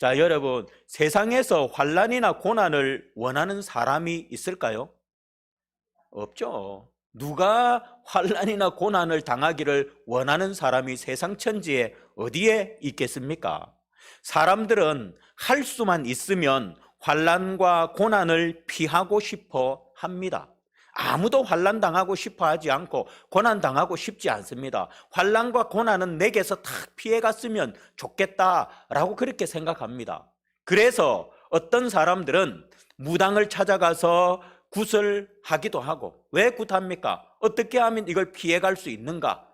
자, 여러분, 세상에서 환난이나 고난을 원하는 사람이 있을까요? 없죠. 누가 환난이나 고난을 당하기를 원하는 사람이 세상 천지에 어디에 있겠습니까? 사람들은 할 수만 있으면 환난과 고난을 피하고 싶어 합니다. 아무도 환난 당하고 싶어 하지 않고 고난 당하고 싶지 않습니다. 환난과 고난은 내게서 탁 피해갔으면 좋겠다라고 그렇게 생각합니다. 그래서 어떤 사람들은 무당을 찾아가서 굿을 하기도 하고, 왜 굿합니까? 어떻게 하면 이걸 피해갈 수 있는가?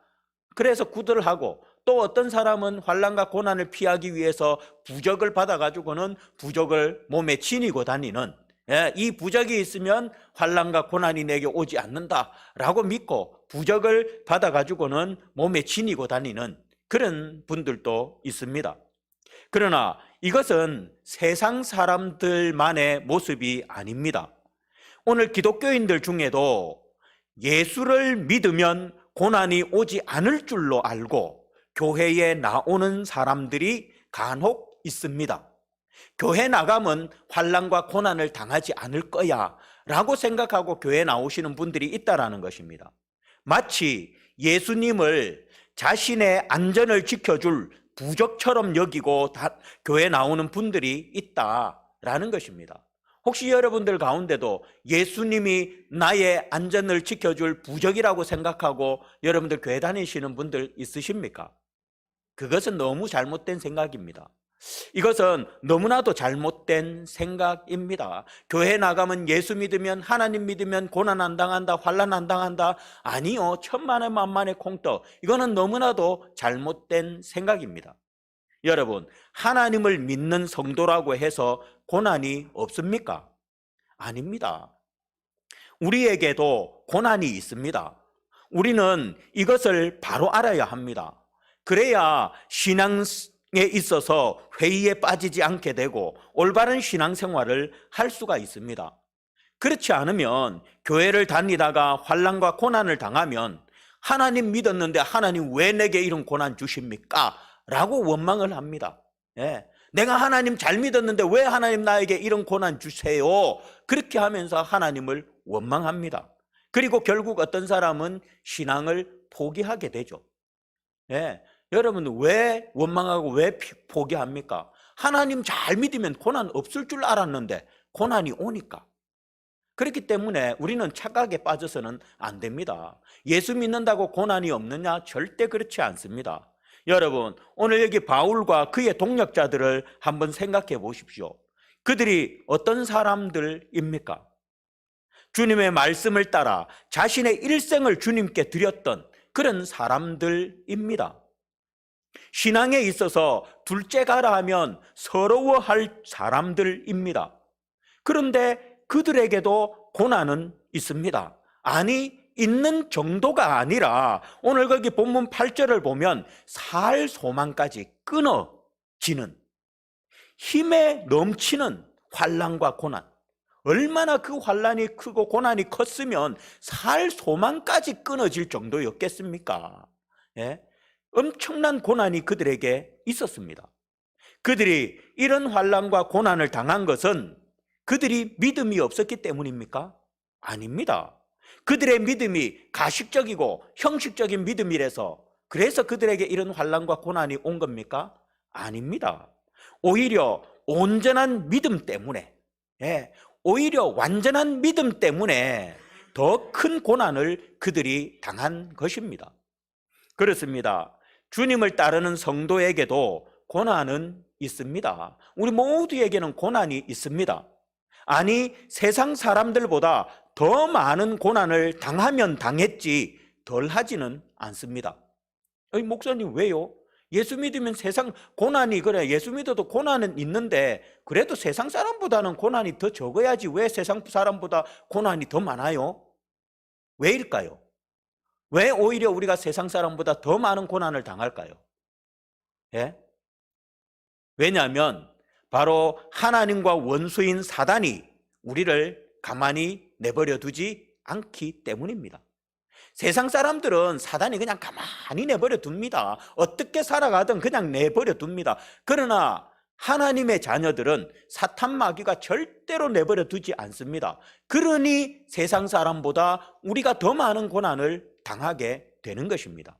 그래서 굿을 하고, 또 어떤 사람은 환난과 고난을 피하기 위해서 부적을 받아가지고는 부적을 몸에 지니고 다니는, 이 부적이 있으면 환난과 고난이 내게 오지 않는다라고 믿고 부적을 받아가지고는 몸에 지니고 다니는 그런 분들도 있습니다. 그러나 이것은 세상 사람들만의 모습이 아닙니다. 오늘 기독교인들 중에도 예수를 믿으면 고난이 오지 않을 줄로 알고 교회에 나오는 사람들이 간혹 있습니다. 교회 나가면 환난과 고난을 당하지 않을 거야 라고 생각하고 교회 나오시는 분들이 있다는 것입니다. 마치 예수님을 자신의 안전을 지켜줄 부적처럼 여기고 교회 나오는 분들이 있다라는 것입니다. 혹시 여러분들 가운데도 예수님이 나의 안전을 지켜줄 부적이라고 생각하고 여러분들 교회 다니시는 분들 있으십니까? 그것은 너무 잘못된 생각입니다. 이것은 너무나도 잘못된 생각입니다. 교회 나가면 예수 믿으면, 하나님 믿으면 고난 안 당한다, 환난 안 당한다. 아니요, 천만에 만만의 콩떡. 이거는 너무나도 잘못된 생각입니다. 여러분, 하나님을 믿는 성도라고 해서 고난이 없습니까? 아닙니다. 우리에게도 고난이 있습니다. 우리는 이것을 바로 알아야 합니다. 그래야 신앙에 있어서 회의에 빠지지 않게 되고 올바른 신앙생활을 할 수가 있습니다. 그렇지 않으면 교회를 다니다가 환난과 고난을 당하면 하나님 믿었는데 하나님 왜 내게 이런 고난 주십니까? 라고 원망을 합니다. 내가 하나님 잘 믿었는데 왜 하나님 나에게 이런 고난 주세요? 그렇게 하면서 하나님을 원망합니다. 그리고 결국 어떤 사람은 신앙을 포기하게 되죠. 여러분, 왜 원망하고 왜 포기합니까? 하나님 잘 믿으면 고난 없을 줄 알았는데 고난이 오니까. 그렇기 때문에 우리는 착각에 빠져서는 안 됩니다. 예수 믿는다고 고난이 없느냐? 절대 그렇지 않습니다. 여러분, 오늘 여기 바울과 그의 동역자들을 한번 생각해 보십시오. 그들이 어떤 사람들입니까? 주님의 말씀을 따라 자신의 일생을 주님께 드렸던 그런 사람들입니다. 신앙에 있어서 둘째 가라 하면 서러워할 사람들입니다. 그런데 그들에게도 고난은 있습니다. 아니, 있는 정도가 아니라 오늘 거기 본문 8절을 보면 살 소망까지 끊어지는, 힘에 넘치는 환난과 고난. 얼마나 그 환난이 크고 고난이 컸으면 살 소망까지 끊어질 정도였겠습니까? 엄청난 고난이 그들에게 있었습니다. 그들이 이런 환난과 고난을 당한 것은 그들이 믿음이 없었기 때문입니까? 아닙니다. 그들의 믿음이 가식적이고 형식적인 믿음이라서 그래서 그들에게 이런 환난과 고난이 온 겁니까? 아닙니다. 오히려 온전한 믿음 때문에, 오히려 완전한 믿음 때문에 더 큰 고난을 그들이 당한 것입니다. 그렇습니다. 주님을 따르는 성도에게도 고난은 있습니다. 우리 모두에게는 고난이 있습니다. 아니, 세상 사람들보다 더 많은 고난을 당하면 당했지 덜 하지는 않습니다. 목사님 왜요? 예수 믿으면 세상 고난이, 그래 예수 믿어도 고난은 있는데 그래도 세상 사람보다는 고난이 더 적어야지 왜 세상 사람보다 고난이 더 많아요? 왜일까요? 왜 오히려 우리가 세상 사람보다 더 많은 고난을 당할까요? 왜냐하면 바로 하나님과 원수인 사단이 우리를 가만히 내버려 두지 않기 때문입니다. 세상 사람들은 사단이 그냥 가만히 내버려 둡니다. 어떻게 살아가든 그냥 내버려 둡니다. 그러나 하나님의 자녀들은 사탄 마귀가 절대로 내버려 두지 않습니다. 그러니 세상 사람보다 우리가 더 많은 고난을 당하게 되는 것입니다.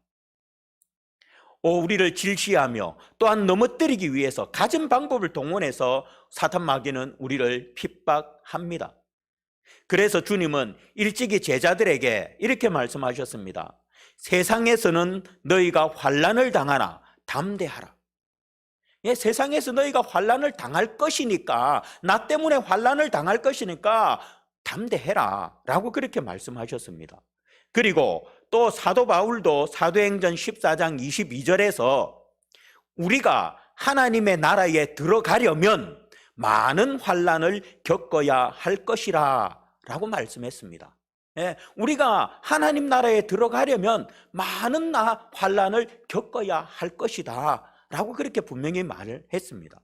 우리를 질시하며 또한 넘어뜨리기 위해서 갖은 방법을 동원해서 사탄 마귀는 우리를 핍박합니다. 그래서 주님은 일찍이 제자들에게 이렇게 말씀하셨습니다. 세상에서는 너희가 환난을 당하나 담대하라. 세상에서 너희가 환난을 당할 것이니까, 나 때문에 환난을 당할 것이니까 담대해라 라고 그렇게 말씀하셨습니다. 그리고 또 사도 바울도 사도행전 14장 22절에서 우리가 하나님의 나라에 들어가려면 많은 환난을 겪어야 할 것이라 라고 말씀했습니다. 우리가 하나님 나라에 들어가려면 많은 환난을 겪어야 할 것이다 라고 그렇게 분명히 말을 했습니다.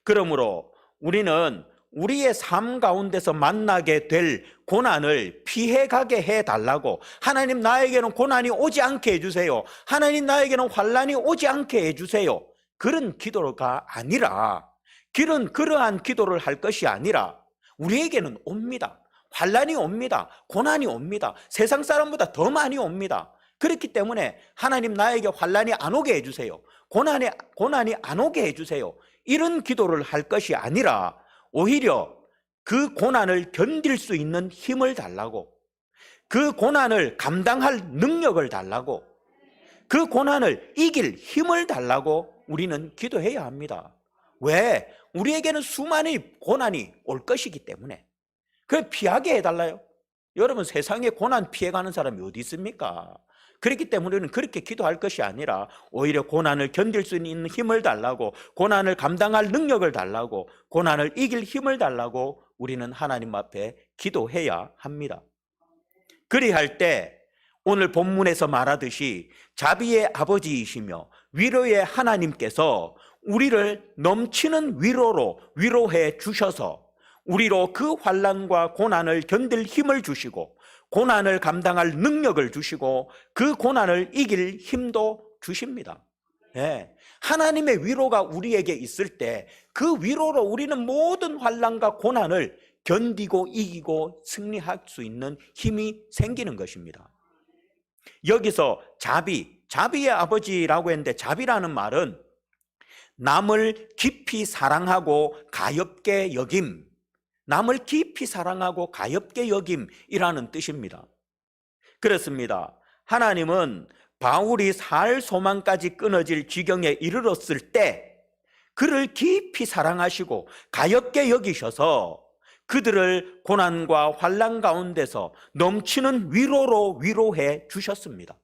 그러므로 우리는 우리의 삶 가운데서 만나게 될 고난을 피해가게 해달라고, 하나님 나에게는 고난이 오지 않게 해주세요, 하나님 나에게는 환난이 오지 않게 해주세요, 그런 기도가 아니라, 그러한 기도를 할 것이 아니라 우리에게는 옵니다. 환난이 옵니다. 고난이 옵니다. 세상 사람보다 더 많이 옵니다. 그렇기 때문에 하나님 나에게 환난이 안 오게 해주세요, 고난이 안 오게 해주세요, 이런 기도를 할 것이 아니라 오히려 그 고난을 견딜 수 있는 힘을 달라고, 그 고난을 감당할 능력을 달라고, 그 고난을 이길 힘을 달라고 우리는 기도해야 합니다. 왜? 우리에게는 수많은 고난이 올 것이기 때문에. 그걸 피하게 해달라요. 여러분, 세상에 고난 피해가는 사람이 어디 있습니까? 그렇기 때문에 우리는 그렇게 기도할 것이 아니라 오히려 고난을 견딜 수 있는 힘을 달라고, 고난을 감당할 능력을 달라고, 고난을 이길 힘을 달라고 우리는 하나님 앞에 기도해야 합니다. 그리할 때 오늘 본문에서 말하듯이 자비의 아버지이시며 위로의 하나님께서 우리를 넘치는 위로로 위로해 주셔서 우리로 그 환난과 고난을 견딜 힘을 주시고, 고난을 감당할 능력을 주시고, 그 고난을 이길 힘도 주십니다. 하나님의 위로가 우리에게 있을 때 그 위로로 우리는 모든 환난과 고난을 견디고 이기고 승리할 수 있는 힘이 생기는 것입니다. 여기서 자비의 아버지라고 했는데, 자비라는 말은 남을 깊이 사랑하고 가엾게 여김, 남을 깊이 사랑하고 가엾게 여김이라는 뜻입니다. 그렇습니다. 하나님은 바울이 살 소망까지 끊어질 지경에 이르렀을 때 그를 깊이 사랑하시고 가엾게 여기셔서 그들을 고난과 환난 가운데서 넘치는 위로로 위로해 주셨습니다.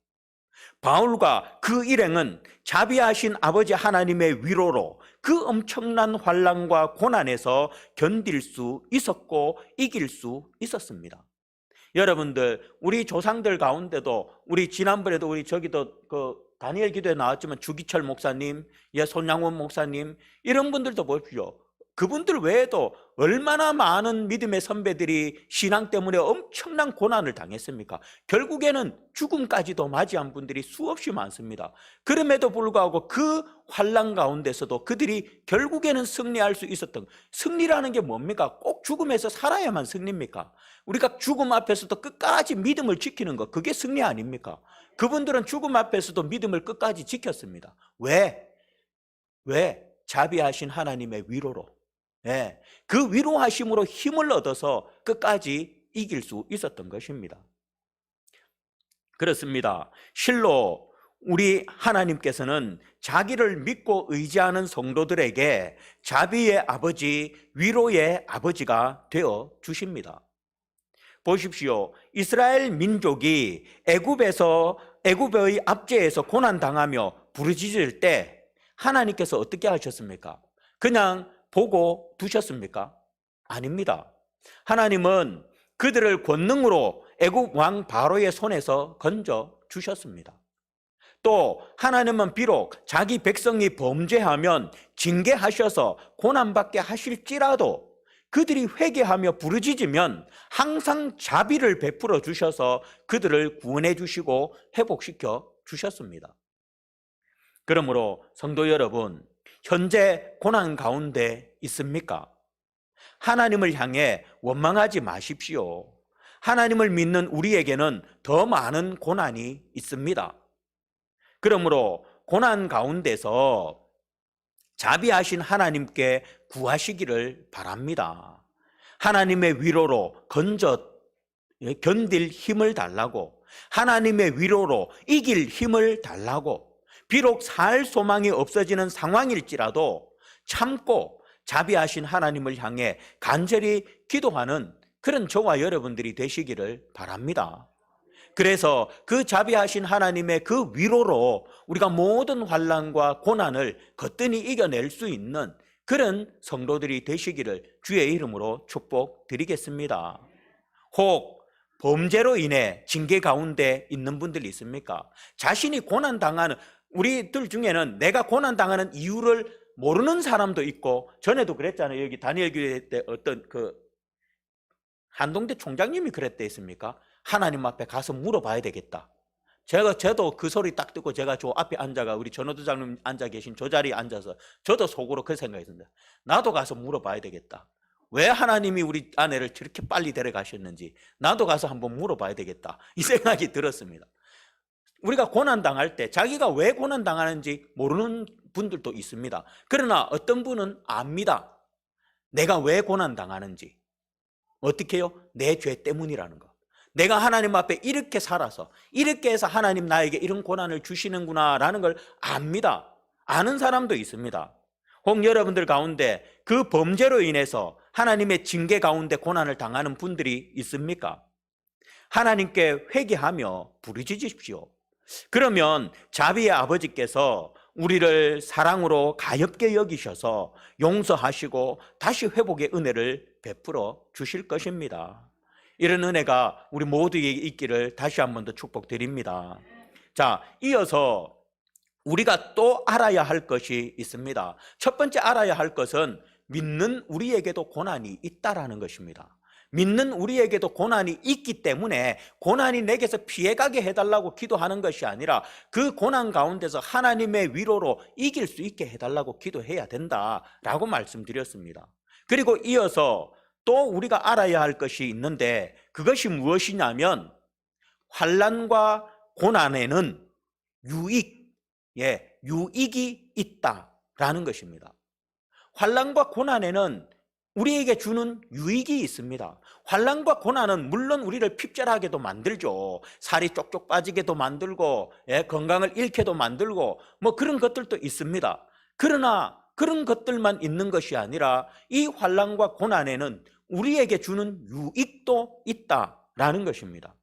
바울과 그 일행은 자비하신 아버지 하나님의 위로로 그 엄청난 환난과 고난에서 견딜 수 있었고 이길 수 있었습니다. 여러분들, 우리 조상들 가운데도, 우리 지난번에도 우리 저기도 다니엘 기도에 나왔지만 주기철 목사님, 손양원 목사님, 이런 분들도 보십시오. 그분들 외에도 얼마나 많은 믿음의 선배들이 신앙 때문에 엄청난 고난을 당했습니까? 결국에는 죽음까지도 맞이한 분들이 수없이 많습니다. 그럼에도 불구하고 그 환난 가운데서도 그들이 결국에는 승리할 수 있었던, 승리라는 게 뭡니까? 꼭 죽음에서 살아야만 승리입니까? 우리가 죽음 앞에서도 끝까지 믿음을 지키는 것, 그게 승리 아닙니까? 그분들은 죽음 앞에서도 믿음을 끝까지 지켰습니다. 왜? 자비하신 하나님의 위로로. 그 위로하심으로 힘을 얻어서 끝까지 이길 수 있었던 것입니다. 그렇습니다. 실로 우리 하나님께서는 자기를 믿고 의지하는 성도들에게 자비의 아버지, 위로의 아버지가 되어 주십니다. 보십시오. 이스라엘 민족이 애굽의 압제에서 고난당하며 부르짖을 때 하나님께서 어떻게 하셨습니까? 그냥 보고 두셨습니까? 아닙니다. 하나님은 그들을 권능으로 애굽 왕 바로의 손에서 건져 주셨습니다. 또 하나님은 비록 자기 백성이 범죄하면 징계하셔서 고난받게 하실지라도 그들이 회개하며 부르짖으면 항상 자비를 베풀어 주셔서 그들을 구원해 주시고 회복시켜 주셨습니다. 그러므로 성도 여러분, 현재 고난 가운데 있습니까? 하나님을 향해 원망하지 마십시오. 하나님을 믿는 우리에게는 더 많은 고난이 있습니다. 그러므로 고난 가운데서 자비하신 하나님께 구하시기를 바랍니다. 하나님의 위로로 견딜 힘을 달라고, 하나님의 위로로 이길 힘을 달라고, 비록 살 소망이 없어지는 상황일지라도 참고 자비하신 하나님을 향해 간절히 기도하는 그런 저와 여러분들이 되시기를 바랍니다. 그래서 그 자비하신 하나님의 그 위로로 우리가 모든 환난과 고난을 거뜬히 이겨낼 수 있는 그런 성도들이 되시기를 주의 이름으로 축복드리겠습니다. 혹 범죄로 인해 징계 가운데 있는 분들이 있습니까? 자신이 고난당하는, 우리들 중에는 내가 고난당하는 이유를 모르는 사람도 있고, 전에도 그랬잖아요. 여기 다니엘 교회 때 어떤 한동대 총장님이 그랬대 했습니까? 하나님 앞에 가서 물어봐야 되겠다. 저도 그 소리 딱 듣고 제가 저 앞에 앉아가 우리 전호도장님 앉아 계신 저 자리에 앉아서 저도 속으로 그 생각했습니다. 나도 가서 물어봐야 되겠다. 왜 하나님이 우리 아내를 저렇게 빨리 데려가셨는지 나도 가서 한번 물어봐야 되겠다. 이 생각이 들었습니다. 우리가 고난당할 때 자기가 왜 고난당하는지 모르는 분들도 있습니다. 그러나 어떤 분은 압니다. 내가 왜 고난당하는지. 어떻게 해요? 내 죄 때문이라는 거. 내가 하나님 앞에 이렇게 살아서 이렇게 해서 하나님 나에게 이런 고난을 주시는구나 라는 걸 압니다. 아는 사람도 있습니다. 혹 여러분들 가운데 그 범죄로 인해서 하나님의 징계 가운데 고난을 당하는 분들이 있습니까? 하나님께 회개하며 부르짖으십시오. 그러면 자비의 아버지께서 우리를 사랑으로 가엾게 여기셔서 용서하시고 다시 회복의 은혜를 베풀어 주실 것입니다. 이런 은혜가 우리 모두에게 있기를 다시 한 번 더 축복드립니다. 자, 이어서 우리가 또 알아야 할 것이 있습니다. 첫 번째 알아야 할 것은 믿는 우리에게도 고난이 있다라는 것입니다. 믿는 우리에게도 고난이 있기 때문에 고난이 내게서 피해가게 해달라고 기도하는 것이 아니라 그 고난 가운데서 하나님의 위로로 이길 수 있게 해달라고 기도해야 된다라고 말씀드렸습니다. 그리고 이어서 또 우리가 알아야 할 것이 있는데 그것이 무엇이냐면 환난과 고난에는 유익이 있다라는 것입니다. 환난과 고난에는 우리에게 주는 유익이 있습니다. 환난과 고난은 물론 우리를 핍절하게도 만들죠. 살이 쪽쪽 빠지게도 만들고 건강을 잃게도 만들고 뭐 그런 것들도 있습니다. 그러나 그런 것들만 있는 것이 아니라 이 환난과 고난에는 우리에게 주는 유익도 있다라는 것입니다.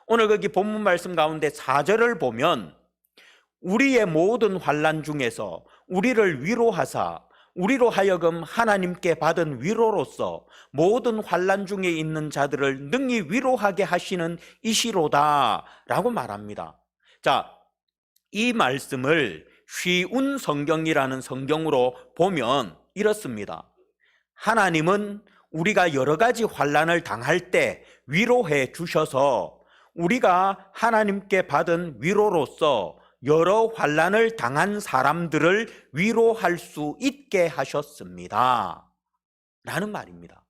오늘 거기 본문 말씀 가운데 4절을 보면 우리의 모든 환난 중에서 우리를 위로하사 우리로 하여금 하나님께 받은 위로로서 모든 환난 중에 있는 자들을 능히 위로하게 하시는 이시로다 라고 말합니다. 자, 이 말씀을 쉬운 성경이라는 성경으로 보면 이렇습니다. 하나님은 우리가 여러 가지 환난을 당할 때 위로해 주셔서 우리가 하나님께 받은 위로로서 여러 환난을 당한 사람들을 위로할 수 있게 하셨습니다 라는 말입니다.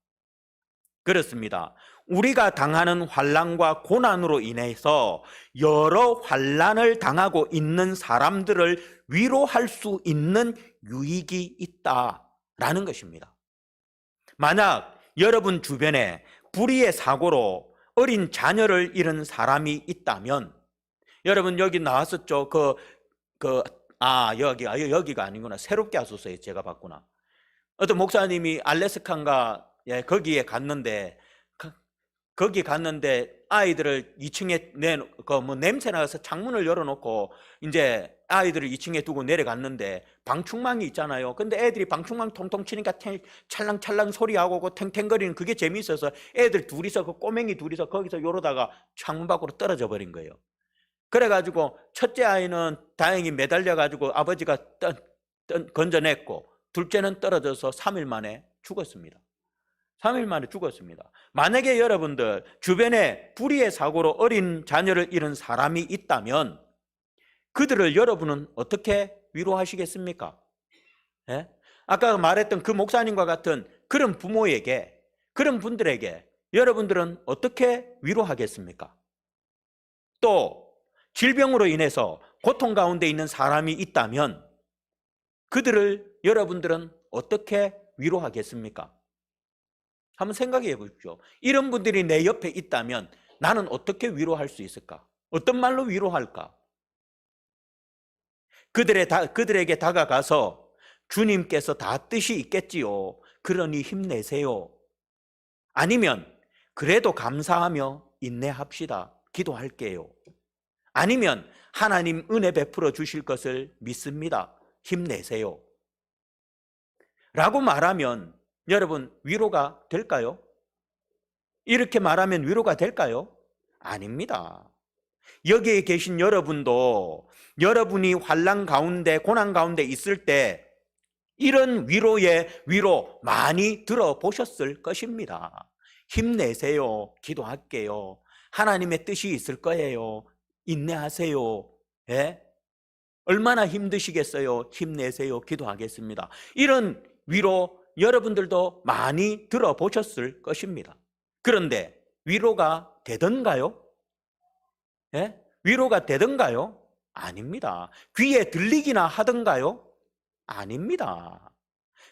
그렇습니다. 우리가 당하는 환난과 고난으로 인해서 여러 환난을 당하고 있는 사람들을 위로할 수 있는 유익이 있다라는 것입니다. 만약 여러분 주변에 불의의 사고로 어린 자녀를 잃은 사람이 있다면, 여러분 여기 나왔었죠. 여기가 아니구나. 새롭게 하소서에 제가 봤구나. 어떤 목사님이 알래스카인가 거기에 갔는데 거기 갔는데 아이들을 2층에 냄새 나서 창문을 열어놓고 이제 아이들을 2층에 두고 내려갔는데 방충망이 있잖아요. 근데 애들이 방충망 통통 치니까 찰랑찰랑 소리하고 탱탱거리는 그게 재미있어서 애들 둘이서 그 꼬맹이 둘이서 거기서 요러다가 창문 밖으로 떨어져 버린 거예요. 그래가지고 첫째 아이는 다행히 매달려가지고 아버지가 건져냈고 둘째는 떨어져서 3일 만에 죽었습니다. 3일 만에 죽었습니다. 만약에 여러분들 주변에 불의의 사고로 어린 자녀를 잃은 사람이 있다면 그들을 여러분은 어떻게 위로하시겠습니까? 예? 아까 말했던 그 목사님과 같은 그런 부모에게, 그런 분들에게 여러분들은 어떻게 위로하겠습니까? 또 질병으로 인해서 고통 가운데 있는 사람이 있다면 그들을 여러분들은 어떻게 위로하겠습니까? 한번 생각해 보십시오. 이런 분들이 내 옆에 있다면 나는 어떻게 위로할 수 있을까? 어떤 말로 위로할까? 그들에게 다가가서 주님께서 다 뜻이 있겠지요. 그러니 힘내세요. 아니면 그래도 감사하며 인내합시다. 기도할게요. 아니면 하나님 은혜 베풀어 주실 것을 믿습니다. 힘내세요. 라고 말하면 여러분 위로가 될까요? 이렇게 말하면 위로가 될까요? 아닙니다. 여기에 계신 여러분도 여러분이 환난 가운데 고난 가운데 있을 때 이런 위로의 위로 많이 들어보셨을 것입니다. 힘내세요. 기도할게요. 하나님의 뜻이 있을 거예요. 인내하세요. 예? 얼마나 힘드시겠어요? 힘내세요. 기도하겠습니다. 이런 위로 여러분들도 많이 들어보셨을 것입니다. 그런데 위로가 되던가요? 예? 위로가 되던가요? 아닙니다. 귀에 들리기나 하던가요? 아닙니다.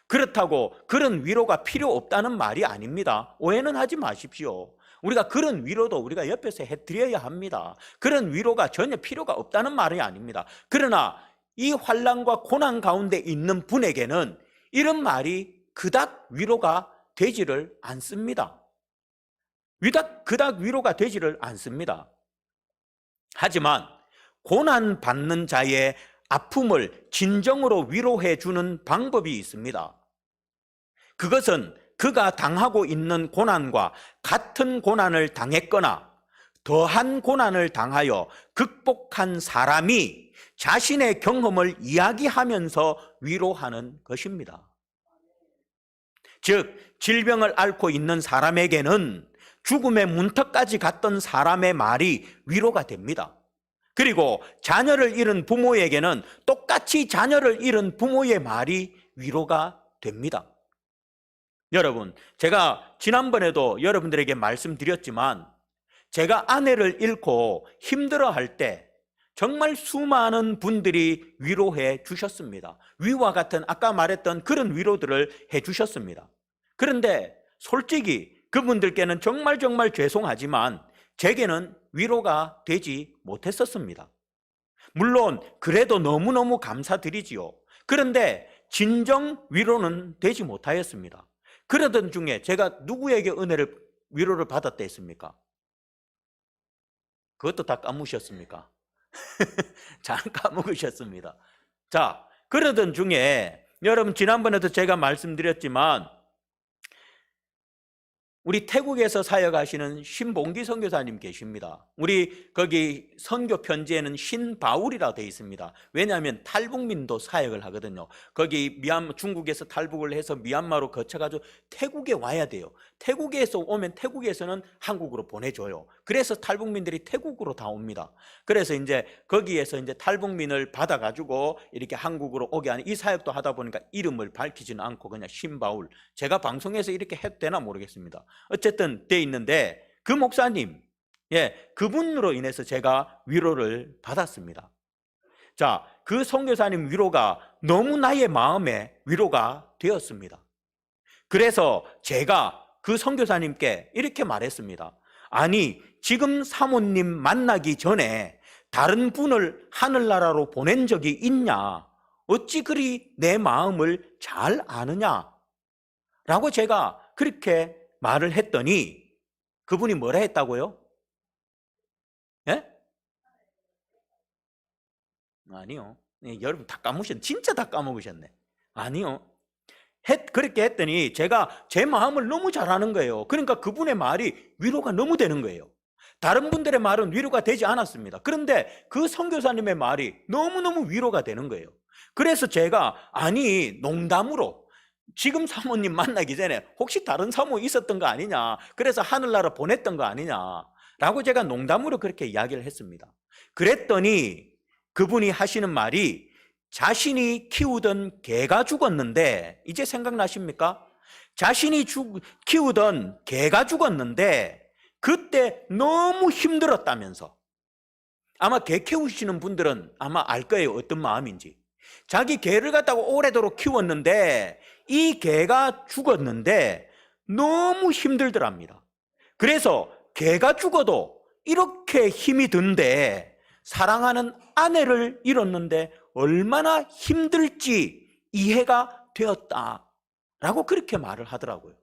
그렇다고 그런 위로가 필요 없다는 말이 아닙니다. 오해는 하지 마십시오. 우리가 그런 위로도 우리가 옆에서 해드려야 합니다. 그런 위로가 전혀 필요가 없다는 말이 아닙니다. 그러나 이 환난과 고난 가운데 있는 분에게는 이런 말이 그닥 위로가 되지를 않습니다. 그닥 위로가 되지를 않습니다. 하지만 고난 받는 자의 아픔을 진정으로 위로해 주는 방법이 있습니다. 그것은 그가 당하고 있는 고난과 같은 고난을 당했거나 더한 고난을 당하여 극복한 사람이 자신의 경험을 이야기하면서 위로하는 것입니다. 즉, 질병을 앓고 있는 사람에게는 죽음의 문턱까지 갔던 사람의 말이 위로가 됩니다. 그리고 자녀를 잃은 부모에게는 똑같이 자녀를 잃은 부모의 말이 위로가 됩니다. 여러분, 제가 지난번에도 여러분들에게 말씀드렸지만 제가 아내를 잃고 힘들어할 때 정말 수많은 분들이 위로해 주셨습니다. 위와 같은 아까 말했던 그런 위로들을 해 주셨습니다. 그런데 솔직히 그분들께는 정말 죄송하지만 제게는 위로가 되지 못했었습니다. 물론 그래도 너무너무 감사드리지요. 그런데 진정 위로는 되지 못하였습니다. 그러던 중에 제가 누구에게 위로를 받았다 했습니까? 그것도 다 까무셨습니까? 잘 까먹으셨습니다. 자, 그러던 중에 여러분 지난번에도 제가 말씀드렸지만 우리 태국에서 사역하시는 신봉기 선교사님 계십니다. 우리 거기 선교 편지에는 신바울이라고 되어 있습니다. 왜냐하면 탈북민도 사역을 하거든요. 거기 중국에서 탈북을 해서 미얀마로 거쳐가지고 태국에 와야 돼요. 태국에서 오면 태국에서는 한국으로 보내줘요. 그래서 탈북민들이 태국으로 다 옵니다. 그래서 이제 거기에서 이제 탈북민을 받아가지고 이렇게 한국으로 오게 하는 이 사역도 하다 보니까 이름을 밝히지는 않고 그냥 신바울. 제가 방송에서 이렇게 해도 되나 모르겠습니다. 어쨌든 돼 있는데 그 목사님, 그분으로 인해서 제가 위로를 받았습니다. 자, 그 선교사님 위로가 너무 나의 마음에 위로가 되었습니다. 그래서 제가 그 선교사님께 이렇게 말했습니다. 아니, 지금 사모님 만나기 전에 다른 분을 하늘나라로 보낸 적이 있냐? 어찌 그리 내 마음을 잘 아느냐? 라고 제가 그렇게 말을 했더니 그분이 뭐라 했다고요? 예? 아니요. 여러분 다 까먹으셨네. 진짜 다 까먹으셨네. 아니요. 그렇게 했더니 제가 제 마음을 너무 잘 아는 거예요. 그러니까 그분의 말이 위로가 너무 되는 거예요. 다른 분들의 말은 위로가 되지 않았습니다. 그런데 그 선교사님의 말이 너무너무 위로가 되는 거예요. 그래서 제가 아니 농담으로 지금 사모님 만나기 전에 혹시 다른 사모 있었던 거 아니냐, 그래서 하늘나라 보냈던 거 아니냐 라고 제가 농담으로 그렇게 이야기를 했습니다. 그랬더니 그분이 하시는 말이 자신이 키우던 개가 죽었는데, 이제 생각나십니까? 자신이 키우던 개가 죽었는데 그때 너무 힘들었다면서. 아마 개 키우시는 분들은 아마 알 거예요, 어떤 마음인지. 자기 개를 갖다가 오래도록 키웠는데 이 개가 죽었는데 너무 힘들더랍니다. 그래서 개가 죽어도 이렇게 힘이 든데 사랑하는 아내를 잃었는데 얼마나 힘들지 이해가 되었다라고 그렇게 말을 하더라고요.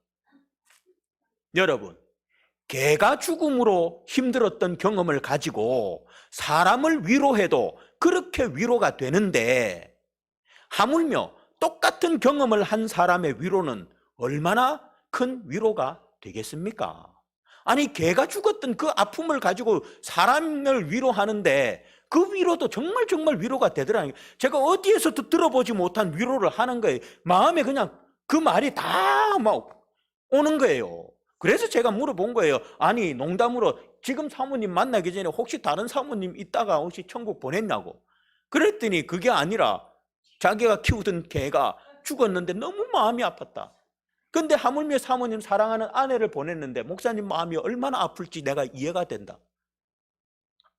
여러분, 개가 죽음으로 힘들었던 경험을 가지고 사람을 위로해도 그렇게 위로가 되는데, 하물며 똑같은 경험을 한 사람의 위로는 얼마나 큰 위로가 되겠습니까? 아니, 개가 죽었던 그 아픔을 가지고 사람을 위로하는데 그 위로도 정말 위로가 되더라고요. 제가 어디에서도 들어보지 못한 위로를 하는 거예요. 마음에 그냥 그 말이 다 막 오는 거예요. 그래서 제가 물어본 거예요. 아니, 농담으로 지금 사모님 만나기 전에 혹시 다른 사모님 있다가 혹시 천국 보냈냐고. 그랬더니 그게 아니라 자기가 키우던 개가 죽었는데 너무 마음이 아팠다. 근데 하물며 사모님 사랑하는 아내를 보냈는데 목사님 마음이 얼마나 아플지 내가 이해가 된다.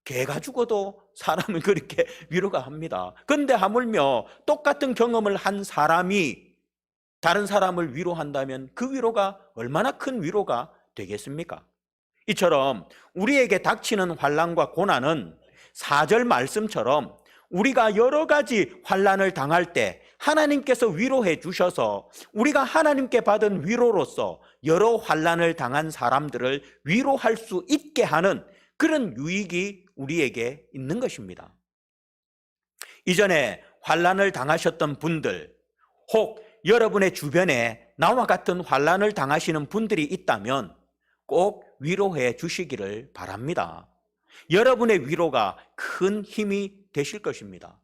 개가 죽어도 사람은 그렇게 위로가 합니다. 근데 하물며 똑같은 경험을 한 사람이 다른 사람을 위로한다면 그 위로가 얼마나 큰 위로가 되겠습니까? 이처럼 우리에게 닥치는 환난과 고난은 4절 말씀처럼 우리가 여러 가지 환난을 당할 때 하나님께서 위로해 주셔서 우리가 하나님께 받은 위로로서 여러 환난을 당한 사람들을 위로할 수 있게 하는 그런 유익이 우리에게 있는 것입니다. 이전에 환난을 당하셨던 분들, 혹 여러분의 주변에 나와 같은 환난을 당하시는 분들이 있다면 꼭 위로해 주시기를 바랍니다. 여러분의 위로가 큰 힘이 되실 것입니다.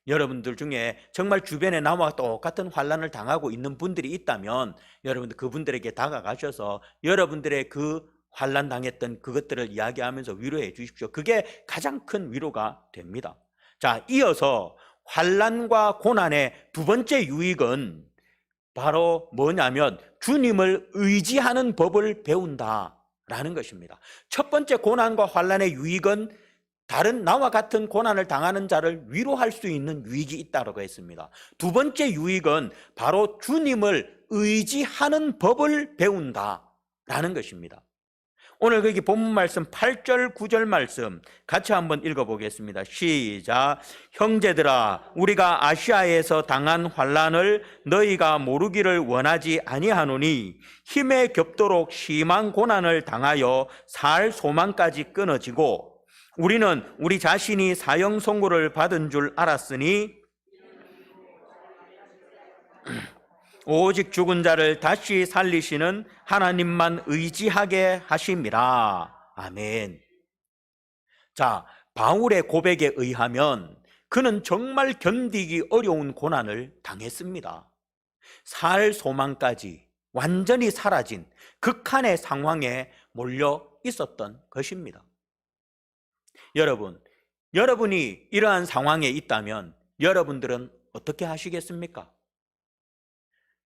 여러분들 중에 정말 주변에 나와 똑같은 환난을 당하고 있는 분들이 있다면 여러분들 그분들에게 다가가셔서 여러분들의 그 환난 당했던 그것들을 이야기하면서 위로해 주십시오. 그게 가장 큰 위로가 됩니다. 자, 이어서 환난과 고난의 두 번째 유익은 바로 뭐냐면 주님을 의지하는 법을 배운다라는 것입니다. 첫 번째 고난과 환난의 유익은 다른 나와 같은 고난을 당하는 자를 위로할 수 있는 유익이 있다고 했습니다. 두 번째 유익은 바로 주님을 의지하는 법을 배운다라는 것입니다. 오늘 거기 본문 말씀 8절 9절 말씀 같이 한번 읽어보겠습니다. 시작. 형제들아, 우리가 아시아에서 당한 환난을 너희가 모르기를 원하지 아니하노니 힘에 겹도록 심한 고난을 당하여 살 소망까지 끊어지고 우리는 우리 자신이 사형 선고를 받은 줄 알았으니 오직 죽은 자를 다시 살리시는 하나님만 의지하게 하심이라. 아멘. 자, 바울의 고백에 의하면 그는 정말 견디기 어려운 고난을 당했습니다. 살 소망까지 완전히 사라진 극한의 상황에 몰려 있었던 것입니다. 여러분, 여러분이 이러한 상황에 있다면 여러분들은 어떻게 하시겠습니까?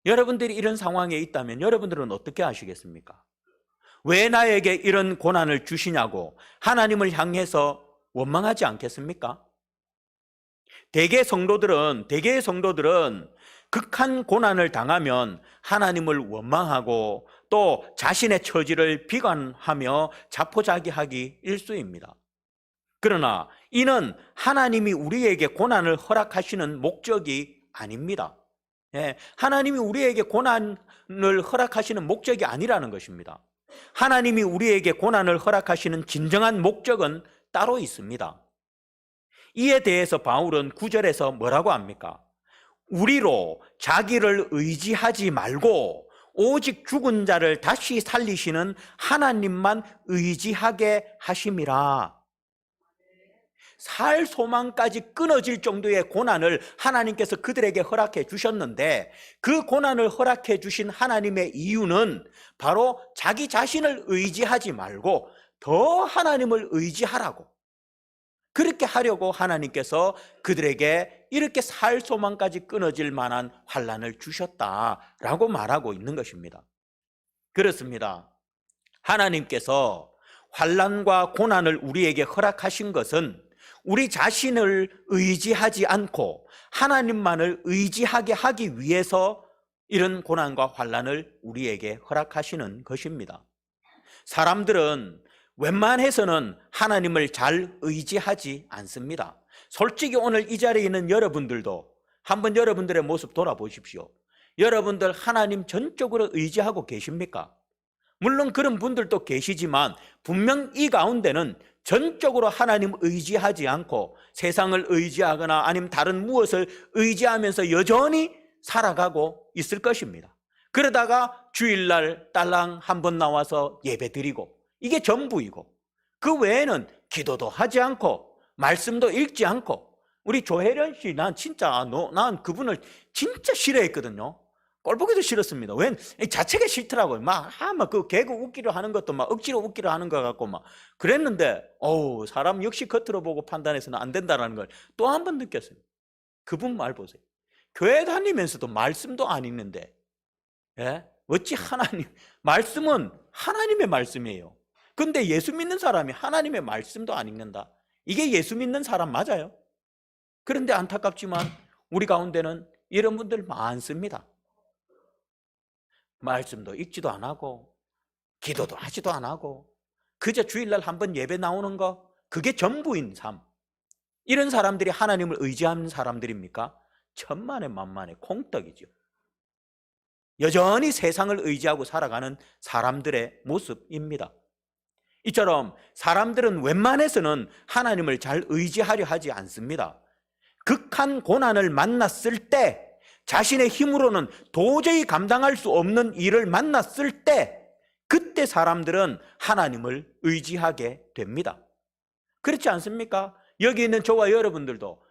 여러분들이 이런 상황에 있다면 여러분들은 어떻게 하시겠습니까? 왜 나에게 이런 고난을 주시냐고 하나님을 향해서 원망하지 않겠습니까? 대개의 성도들은 극한 고난을 당하면 하나님을 원망하고 또 자신의 처지를 비관하며 자포자기하기 일쑤입니다. 그러나 이는 하나님이 우리에게 고난을 허락하시는 목적이 아닙니다. 하나님이 우리에게 고난을 허락하시는 목적이 아니라는 것입니다. 하나님이 우리에게 고난을 허락하시는 진정한 목적은 따로 있습니다. 이에 대해서 바울은 9절에서 뭐라고 합니까? 우리로 자기를 의지하지 말고 오직 죽은 자를 다시 살리시는 하나님만 의지하게 하심이라. 살 소망까지 끊어질 정도의 고난을 하나님께서 그들에게 허락해 주셨는데 그 고난을 허락해 주신 하나님의 이유는 바로 자기 자신을 의지하지 말고 더 하나님을 의지하라고, 그렇게 하려고 하나님께서 그들에게 이렇게 살 소망까지 끊어질 만한 환난을 주셨다라고 말하고 있는 것입니다. 그렇습니다. 하나님께서 환난과 고난을 우리에게 허락하신 것은 우리 자신을 의지하지 않고 하나님만을 의지하게 하기 위해서 이런 고난과 환난을 우리에게 허락하시는 것입니다. 사람들은 웬만해서는 하나님을 잘 의지하지 않습니다. 솔직히 오늘 이 자리에 있는 여러분들도 한번 여러분들의 모습 돌아보십시오. 여러분들 하나님 전적으로 의지하고 계십니까? 물론 그런 분들도 계시지만 분명 이 가운데는 전적으로 하나님 의지하지 않고 세상을 의지하거나 아니면 다른 무엇을 의지하면서 여전히 살아가고 있을 것입니다. 그러다가 주일날 딸랑 한번 나와서 예배드리고 이게 전부이고 그 외에는 기도도 하지 않고 말씀도 읽지 않고 우리 조혜련 씨 난 그분을 진짜 싫어했거든요. 꼴보기도 싫었습니다. 왜? 자체가 싫더라고요. 막 그 개그 웃기려 하는 것도 막 억지로 웃기려 하는 것 같고 막 그랬는데, 사람 역시 겉으로 보고 판단해서는 안 된다는 걸 또 한 번 느꼈어요. 그분 말 보세요. 교회 다니면서도 말씀도 안 읽는데, 예? 어찌 말씀은 하나님의 말씀이에요. 근데 예수 믿는 사람이 하나님의 말씀도 안 읽는다. 이게 예수 믿는 사람 맞아요? 그런데 안타깝지만 우리 가운데는 이런 분들 많습니다. 말씀도 읽지도 안 하고 기도도 하지도 안 하고 그저 주일날 한번 예배 나오는 거 그게 전부인 삶. 이런 사람들이 하나님을 의지하는 사람들입니까? 천만에 만만에 콩떡이죠. 여전히 세상을 의지하고 살아가는 사람들의 모습입니다. 이처럼 사람들은 웬만해서는 하나님을 잘 의지하려 하지 않습니다. 극한 고난을 만났을 때 자신의 힘으로는 도저히 감당할 수 없는 일을 만났을 때 그때 사람들은 하나님을 의지하게 됩니다. 그렇지 않습니까? 여기 있는 저와 여러분들도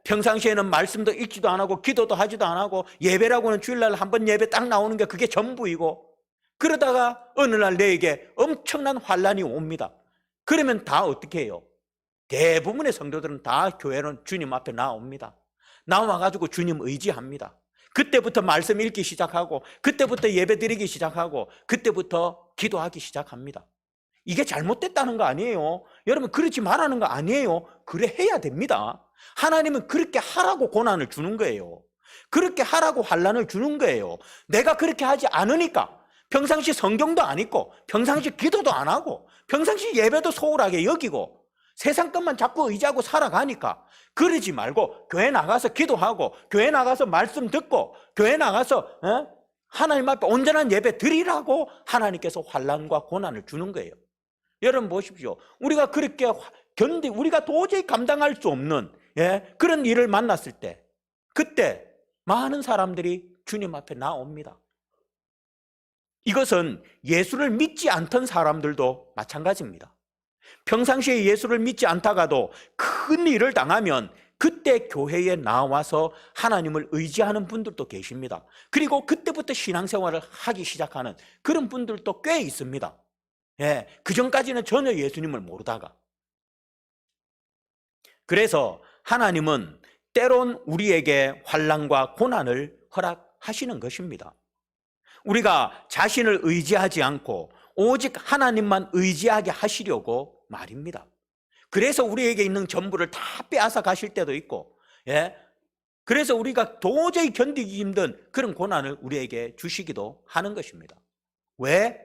평상시에는 말씀도 읽지도 안 하고 기도도 하지도 안 하고 예배라고는 주일날 한번 예배 딱 나오는 게 그게 전부이고 그러다가 어느 날 내게 엄청난 환난이 옵니다. 그러면 다 어떻게 해요? 대부분의 성도들은 다 교회는 주님 앞에 나옵니다. 나와가지고 주님 의지합니다. 그때부터 말씀 읽기 시작하고 그때부터 예배 드리기 시작하고 그때부터 기도하기 시작합니다. 이게 잘못됐다는 거 아니에요. 여러분 그렇지 말라는 거 아니에요. 그래 해야 됩니다. 하나님은 그렇게 하라고 고난을 주는 거예요. 그렇게 하라고 환난을 주는 거예요. 내가 그렇게 하지 않으니까 평상시 성경도 안 읽고 평상시 기도도 안 하고 평상시 예배도 소홀하게 여기고 세상 것만 자꾸 의지하고 살아가니까 그러지 말고 교회 나가서 기도하고 교회 나가서 말씀 듣고 교회 나가서 하나님 앞에 온전한 예배 드리라고 하나님께서 환난과 고난을 주는 거예요. 여러분 보십시오. 우리가 그렇게 우리가 도저히 감당할 수 없는 그런 일을 만났을 때 그때 많은 사람들이 주님 앞에 나옵니다. 이것은 예수를 믿지 않던 사람들도 마찬가지입니다. 평상시에 예수를 믿지 않다가도 큰 일을 당하면 그때 교회에 나와서 하나님을 의지하는 분들도 계십니다. 그리고 그때부터 신앙생활을 하기 시작하는 그런 분들도 꽤 있습니다. 그 전까지는 전혀 예수님을 모르다가. 그래서 하나님은 때론 우리에게 환난과 고난을 허락하시는 것입니다. 우리가 자신을 의지하지 않고 오직 하나님만 의지하게 하시려고 말입니다. 그래서 우리에게 있는 전부를 다 빼앗아 가실 때도 있고 그래서 우리가 도저히 견디기 힘든 그런 고난을 우리에게 주시기도 하는 것입니다. 왜?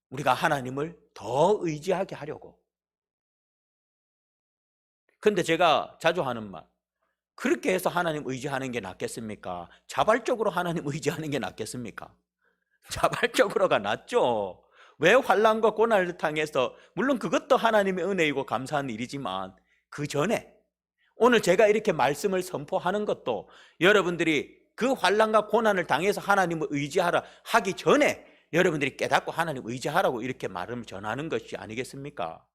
우리가 하나님을 더 의지하게 하려고. 그런데 제가 자주 하는 말, 그렇게 해서 하나님 의지하는 게 낫겠습니까? 자발적으로 하나님 의지하는 게 낫겠습니까? 자발적으로가 낫죠. 왜 환난과 고난을 당해서 물론 그것도 하나님의 은혜이고 감사한 일이지만 그 전에 오늘 제가 이렇게 말씀을 선포하는 것도 여러분들이 그 환난과 고난을 당해서 하나님을 의지하라 하기 전에 여러분들이 깨닫고 하나님 의지하라고 이렇게 말을 전하는 것이 아니겠습니까?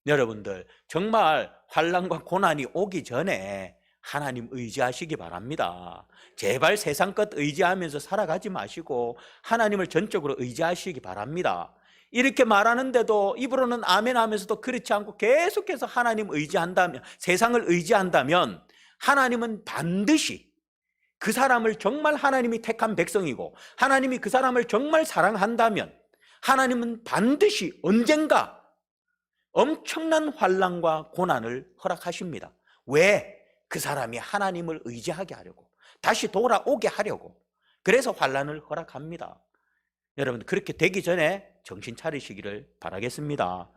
여러분들 정말 환난과 고난이 오기 전에 하나님 의지하시기 바랍니다. 제발 세상 것 의지하면서 살아가지 마시고 하나님을 전적으로 의지하시기 바랍니다. 이렇게 말하는데도 입으로는 아멘 하면서도 그렇지 않고 계속해서 하나님 의지한다면, 세상을 의지한다면 하나님은 반드시 그 사람을 정말 하나님이 택한 백성이고 하나님이 그 사람을 정말 사랑한다면 하나님은 반드시 언젠가 엄청난 환난과 고난을 허락하십니다. 왜? 그 사람이 하나님을 의지하게 하려고, 다시 돌아오게 하려고. 그래서 환난을 허락합니다. 여러분, 그렇게 되기 전에 정신 차리시기를 바라겠습니다.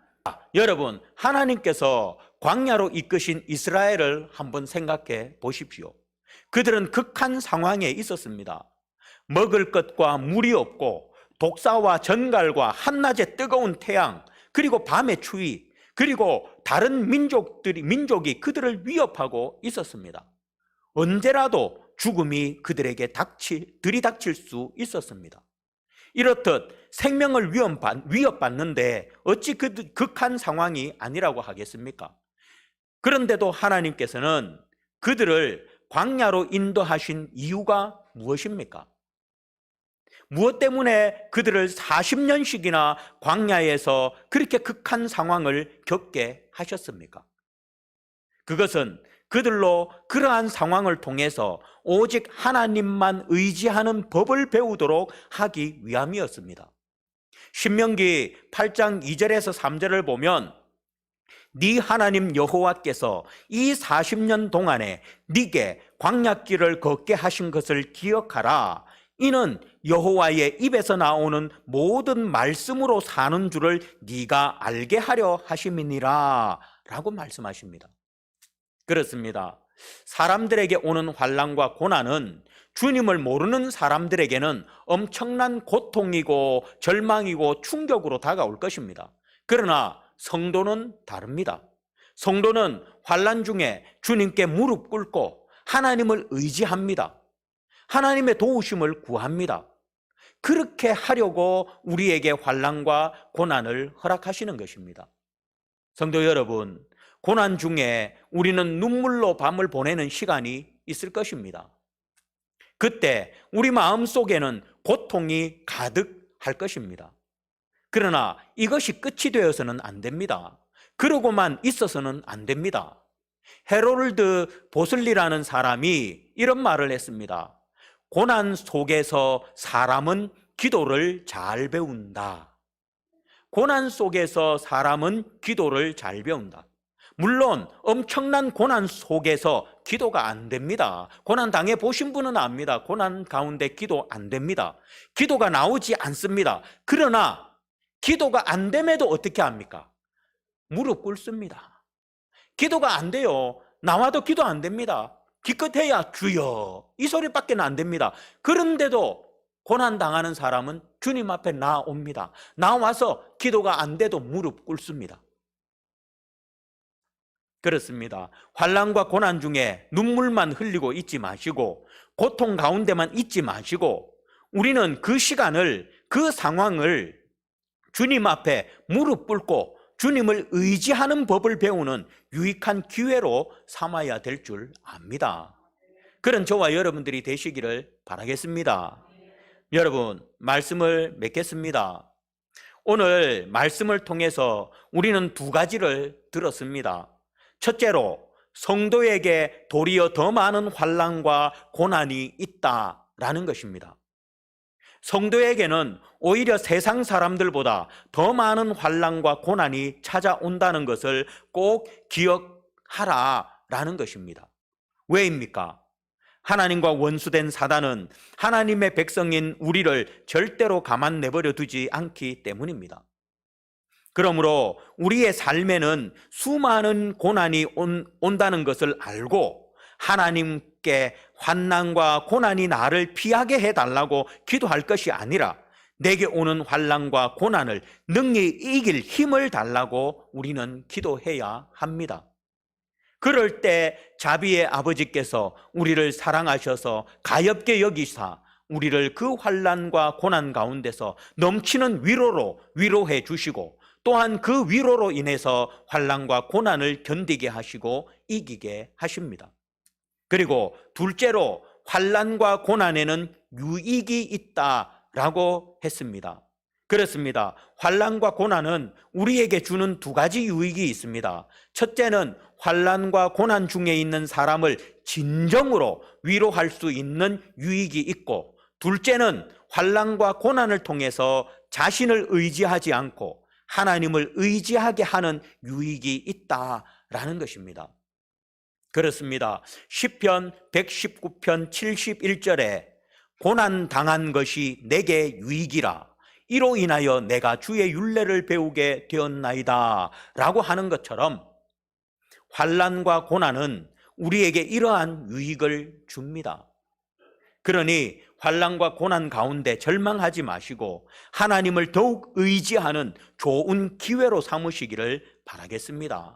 여러분, 하나님께서 광야로 이끄신 이스라엘을 한번 생각해 보십시오. 그들은 극한 상황에 있었습니다. 먹을 것과 물이 없고 독사와 전갈과 한낮의 뜨거운 태양, 그리고 밤의 추위, 그리고 다른 민족이 그들을 위협하고 있었습니다. 언제라도 죽음이 그들에게 들이닥칠 수 있었습니다. 이렇듯 생명을 위협받는데 어찌 그 극한 상황이 아니라고 하겠습니까? 그런데도 하나님께서는 그들을 광야로 인도하신 이유가 무엇입니까? 무엇 때문에 그들을 40년씩이나 광야에서 그렇게 극한 상황을 겪게 하셨습니까? 그것은 그들로 그러한 상황을 통해서 오직 하나님만 의지하는 법을 배우도록 하기 위함이었습니다. 신명기 8장 2절에서 3절을 보면 네 하나님 여호와께서 이 40년 동안에 네게 광야길을 걷게 하신 것을 기억하라. 이는 여호와의 입에서 나오는 모든 말씀으로 사는 줄을 네가 알게 하려 하심이니라 라고 말씀하십니다. 그렇습니다. 사람들에게 오는 환난과 고난은 주님을 모르는 사람들에게는 엄청난 고통이고 절망이고 충격으로 다가올 것입니다. 그러나 성도는 다릅니다. 성도는 환난 중에 주님께 무릎 꿇고 하나님을 의지합니다. 하나님의 도우심을 구합니다. 그렇게 하려고 우리에게 환난과 고난을 허락하시는 것입니다. 성도 여러분, 고난 중에 우리는 눈물로 밤을 보내는 시간이 있을 것입니다. 그때 우리 마음속에는 고통이 가득할 것입니다. 그러나 이것이 끝이 되어서는 안 됩니다. 그러고만 있어서는 안 됩니다. 헤롤드 보슬리라는 사람이 이런 말을 했습니다. 고난 속에서 사람은 기도를 잘 배운다. 고난 속에서 사람은 기도를 잘 배운다. 물론 엄청난 고난 속에서 기도가 안 됩니다. 고난 당해 보신 분은 압니다. 고난 가운데 기도 안 됩니다. 기도가 나오지 않습니다. 그러나 기도가 안 됨에도 어떻게 합니까? 무릎 꿇습니다. 기도가 안 돼요. 나와도 기도 안 됩니다. 기껏해야 주여 이 소리밖에 안 됩니다. 그런데도 고난 당하는 사람은 주님 앞에 나옵니다. 나와서 기도가 안 돼도 무릎 꿇습니다. 그렇습니다. 환난과 고난 중에 눈물만 흘리고 있지 마시고 고통 가운데만 있지 마시고 우리는 그 시간을, 그 상황을 주님 앞에 무릎 꿇고 주님을 의지하는 법을 배우는 유익한 기회로 삼아야 될 줄 압니다. 그런 저와 여러분들이 되시기를 바라겠습니다. 여러분, 말씀을 맺겠습니다. 오늘 말씀을 통해서 우리는 두 가지를 들었습니다. 첫째로, 성도에게 도리어 더 많은 환난과 고난이 있다라는 것입니다. 성도에게는 오히려 세상 사람들보다 더 많은 환난과 고난이 찾아온다는 것을 꼭 기억하라라는 것입니다. 왜입니까? 하나님과 원수된 사단은 하나님의 백성인 우리를 절대로 가만 내버려 두지 않기 때문입니다. 그러므로 우리의 삶에는 수많은 고난이 온다는 것을 알고 하나님께 환난과 고난이 나를 피하게 해달라고 기도할 것이 아니라 내게 오는 환난과 고난을 능히 이길 힘을 달라고 우리는 기도해야 합니다. 그럴 때 자비의 아버지께서 우리를 사랑하셔서 가엾게 여기사 우리를 그 환난과 고난 가운데서 넘치는 위로로 위로해 주시고 또한 그 위로로 인해서 환난과 고난을 견디게 하시고 이기게 하십니다. 그리고 둘째로 환난과 고난에는 유익이 있다라고 했습니다. 그렇습니다. 환난과 고난은 우리에게 주는 두 가지 유익이 있습니다. 첫째는 환난과 고난 중에 있는 사람을 진정으로 위로할 수 있는 유익이 있고, 둘째는 환난과 고난을 통해서 자신을 의지하지 않고 하나님을 의지하게 하는 유익이 있다라는 것입니다. 그렇습니다. 시편 119편 71절에 고난 당한 것이 내게 유익이라, 이로 인하여 내가 주의 율례를 배우게 되었나이다 라고 하는 것처럼 환난과 고난은 우리에게 이러한 유익을 줍니다. 그러니 환난과 고난 가운데 절망하지 마시고 하나님을 더욱 의지하는 좋은 기회로 삼으시기를 바라겠습니다.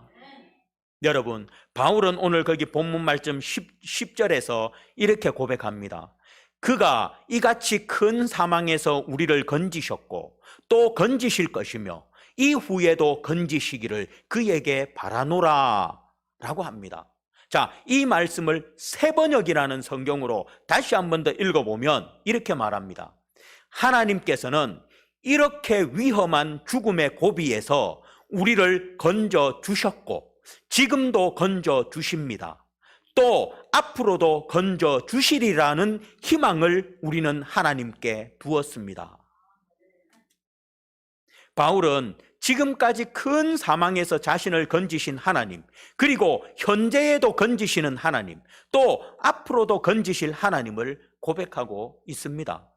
여러분, 바울은 오늘 거기 본문 말씀 10절에서 이렇게 고백합니다. 그가 이같이 큰 사망에서 우리를 건지셨고 또 건지실 것이며 이후에도 건지시기를 그에게 바라노라 라고 합니다. 자, 이 말씀을 새번역이라는 성경으로 다시 한 번 더 읽어보면 이렇게 말합니다. 하나님께서는 이렇게 위험한 죽음의 고비에서 우리를 건져 주셨고 지금도 건져 주십니다. 또 앞으로도 건져 주시리라는 희망을 우리는 하나님께 두었습니다. 바울은 지금까지 큰 사망에서 자신을 건지신 하나님, 그리고 현재에도 건지시는 하나님, 또 앞으로도 건지실 하나님을 고백하고 있습니다.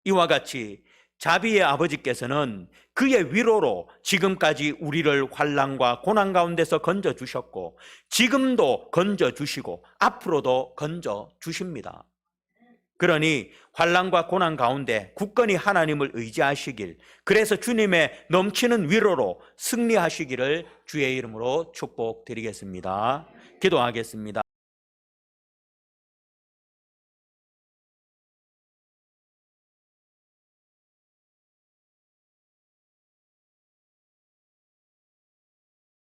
이와 같이 자비의 아버지께서는 그의 위로로 지금까지 우리를 환난과 고난 가운데서 건져 주셨고 지금도 건져 주시고 앞으로도 건져 주십니다. 그러니 환난과 고난 가운데 굳건히 하나님을 의지하시길, 그래서 주님의 넘치는 위로로 승리하시기를 주의 이름으로 축복드리겠습니다. 기도하겠습니다.